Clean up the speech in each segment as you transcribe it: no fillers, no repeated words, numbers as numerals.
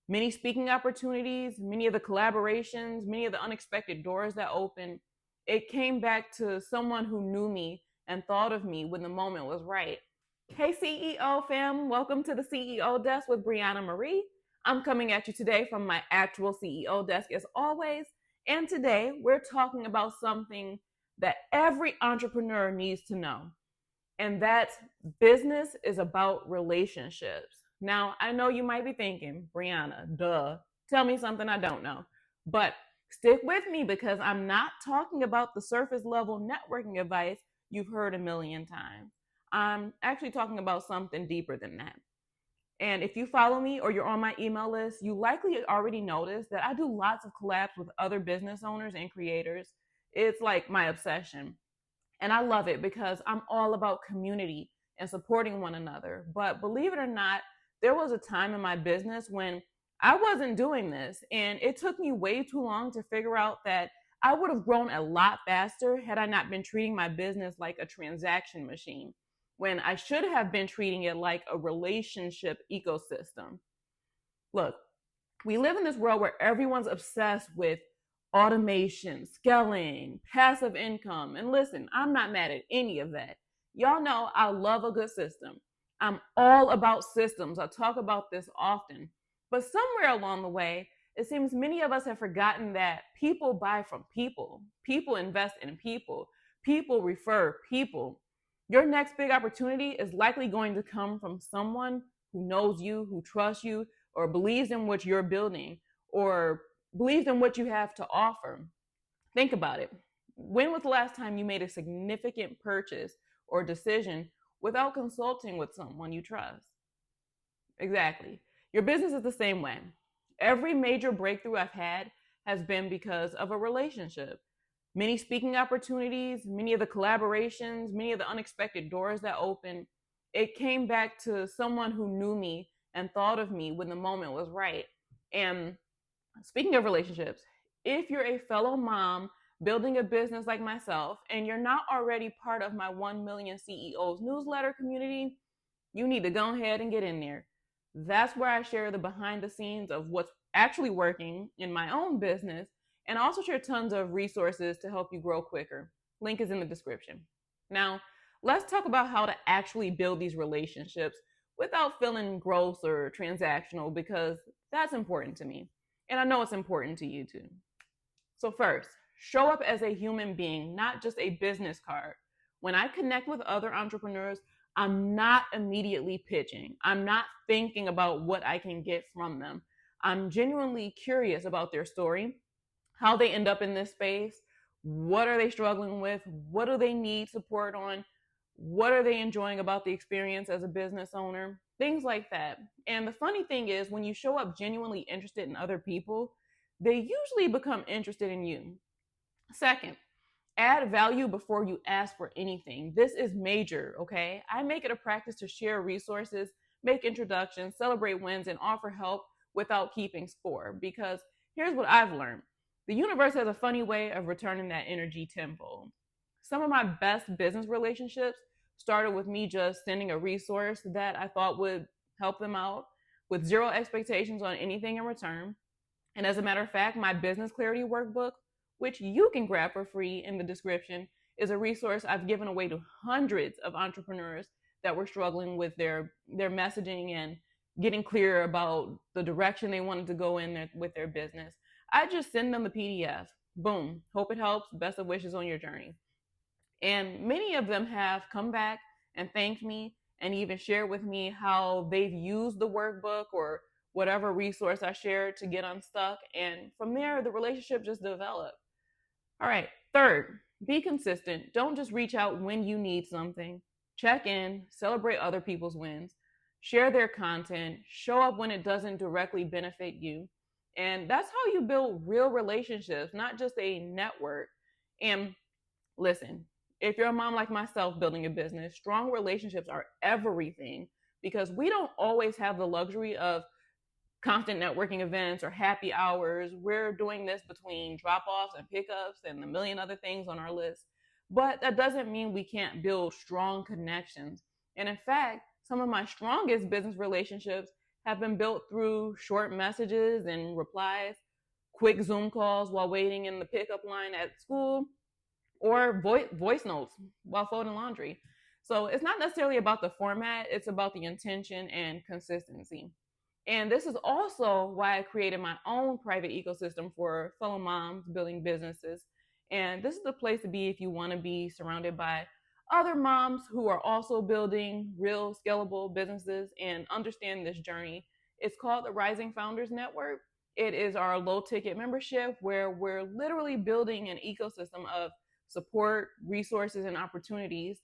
Many speaking opportunities, many of the collaborations, many of the unexpected doors that opened, it came back to someone who knew me and thought of me when the moment was right. Hey, CEO fam, welcome to the CEO desk with Brianna Marie. I'm coming at you today from my actual CEO desk as always. And today we're talking about something that every entrepreneur needs to know, and that's business is about relationships. Now, I know you might be thinking, Brianna, duh, tell me something I don't know. But stick with me because I'm not talking about the surface level networking advice you've heard a million times. I'm actually talking about something deeper than that. And if you follow me or you're on my email list, you likely already noticed that I do lots of collabs with other business owners and creators. It's like my obsession. And I love it because I'm all about community and supporting one another. But believe it or not, there was a time in my business when I wasn't doing this. And it took me way too long to figure out that I would have grown a lot faster had I not been treating my business like a transaction machine, when I should have been treating it like a relationship ecosystem. Look, we live in this world where everyone's obsessed with automation, scaling, passive income. And listen, I'm not mad at any of that. Y'all know I love a good system. I'm all about systems. I talk about this often. But somewhere along the way, it seems many of us have forgotten that people buy from people. People invest in people. People refer people. Your next big opportunity is likely going to come from someone who knows you, who trusts you, or believes in what you're building, or believes in what you have to offer. Think about it. When was the last time you made a significant purchase or decision without consulting with someone you trust? Exactly. Your business is the same way. Every major breakthrough I've had has been because of a relationship. Many speaking opportunities, many of the collaborations, many of the unexpected doors that opened, it came back to someone who knew me and thought of me when the moment was right. And speaking of relationships, if you're a fellow mom building a business like myself and you're not already part of my 1 million CEOs newsletter community, you need to go ahead and get in there. That's where I share the behind the scenes of what's actually working in my own business and also share tons of resources to help you grow quicker. Link is in the description. Now, let's talk about how to actually build these relationships without feeling gross or transactional, because that's important to me. And I know it's important to you too. So, first, show up as a human being, not just a business card. When I connect with other entrepreneurs, I'm not immediately pitching. I'm not thinking about what I can get from them. I'm genuinely curious about their story, how they end up in this space, what are they struggling with, what do they need support on, what are they enjoying about the experience as a business owner, things like that. And the funny thing is, when you show up genuinely interested in other people, they usually become interested in you. Second, add value before you ask for anything. This is major, okay? I make it a practice to share resources, make introductions, celebrate wins, and offer help without keeping score. Because here's what I've learned: the universe has a funny way of returning that energy tenfold. Some of my best business relationships started with me just sending a resource that I thought would help them out with zero expectations on anything in return. And as a matter of fact, my business clarity workbook, which you can grab for free in the description, is a resource I've given away to hundreds of entrepreneurs that were struggling with their messaging and getting clear about the direction they wanted to go in with their business. I just send them the PDF. Boom. Hope it helps. Best of wishes on your journey. And many of them have come back and thanked me and even shared with me how they've used the workbook or whatever resource I shared to get unstuck. And from there, the relationship just developed. All right. Third, be consistent. Don't just reach out when you need something. Check in, celebrate other people's wins, share their content, show up when it doesn't directly benefit you. And that's how you build real relationships, not just a network. And listen, if you're a mom like myself building a business, strong relationships are everything, because we don't always have the luxury of constant networking events or happy hours. We're doing this between drop offs and pickups and a million other things on our list. But that doesn't mean we can't build strong connections. And in fact, some of my strongest business relationships have been built through short messages and replies, quick Zoom calls while waiting in the pickup line at school, or voice notes while folding laundry. So it's not necessarily about the format, it's about the intention and consistency. And this is also why I created my own private ecosystem for fellow moms building businesses. And this is the place to be if you want to be surrounded by other moms who are also building real scalable businesses and understand this journey. It's called the Rising Founders Network. It is our low ticket membership where we're literally building an ecosystem of support, resources, and opportunities.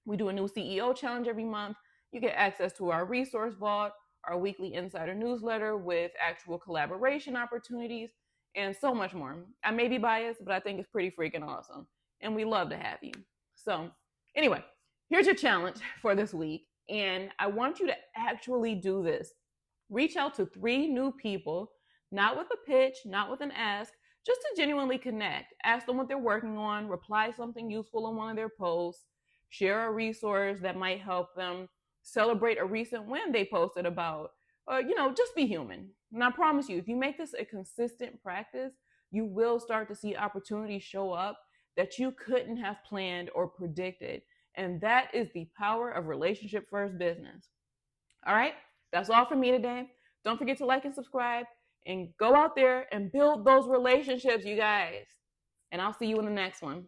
We do a new CEO challenge every month. You get access to our resource vault, our weekly insider newsletter with actual collaboration opportunities, and so much more. I may be biased, but I think it's pretty freaking awesome. And we love to have you. So, anyway, here's your challenge for this week. And I want you to actually do this. Reach out to 3 new people, not with a pitch, not with an ask, just to genuinely connect. Ask them what they're working on, reply something useful on one of their posts, share a resource that might help them, celebrate a recent win they posted about, just be human. And I promise you, if you make this a consistent practice, you will start to see opportunities show up that you couldn't have planned or predicted. And that is the power of relationship first business. All right, that's all for me today. Don't forget to like and subscribe and go out there and build those relationships, you guys. And I'll see you in the next one.